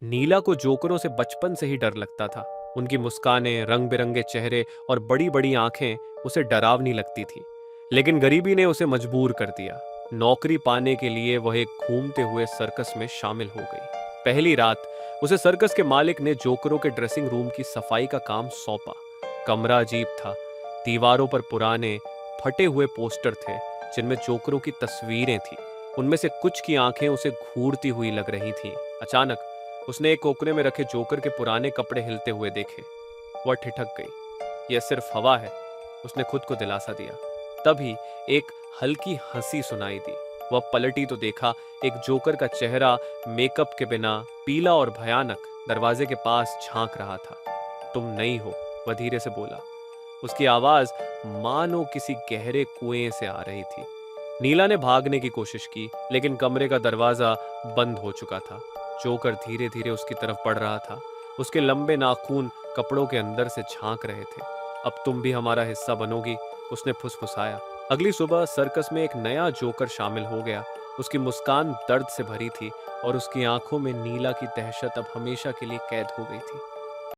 नीला को जोकरों से बचपन से ही डर लगता था। उनकी मुस्कानें, रंग बिरंगे चेहरे और बड़ी बड़ी आंखें उसे डरावनी लगती थी। लेकिन गरीबी ने उसे मजबूर कर दिया। नौकरी पाने के लिए वह एक घूमते हुए सर्कस में शामिल हो गई। पहली रात उसे सर्कस के मालिक ने जोकरों के ड्रेसिंग रूम की सफाई का काम सौंपा। कमरा अजीब था। दीवारों पर पुराने फटे हुए पोस्टर थे जिनमें जोकरों की तस्वीरें थी। उनमें से कुछ की आंखें उसे घूरती हुई लग रही थीं। अचानक उसने एक कोकरे में रखे जोकर के पुराने कपड़े हिलते हुए देखे। वह ठिठक गई। यह सिर्फ हवा है, उसने खुद को दिलासा दिया। तभी एक हल्की हंसी सुनाई दी। वह पलटी तो देखा, एक जोकर का चेहरा मेकअप के बिना पीला और भयानक दरवाजे के पास झांक रहा था। तुम नहीं हो, वह धीरे से बोला। उसकी आवाज मानो किसी गहरे कुएं से आ रही थी। नीला ने भागने की कोशिश की, लेकिन कमरे का दरवाजा बंद हो चुका था। जोकर धीरे धीरे उसकी तरफ बढ़ रहा था। उसके लंबे नाखून कपड़ों के अंदर से झांक रहे थे। अब तुम भी हमारा हिस्सा बनोगी, उसने फुसफुसाया। अगली सुबह सर्कस में एक नया जोकर शामिल हो गया। उसकी मुस्कान दर्द से भरी थी और उसकी आंखों में नीला की दहशत अब हमेशा के लिए कैद हो गई थी।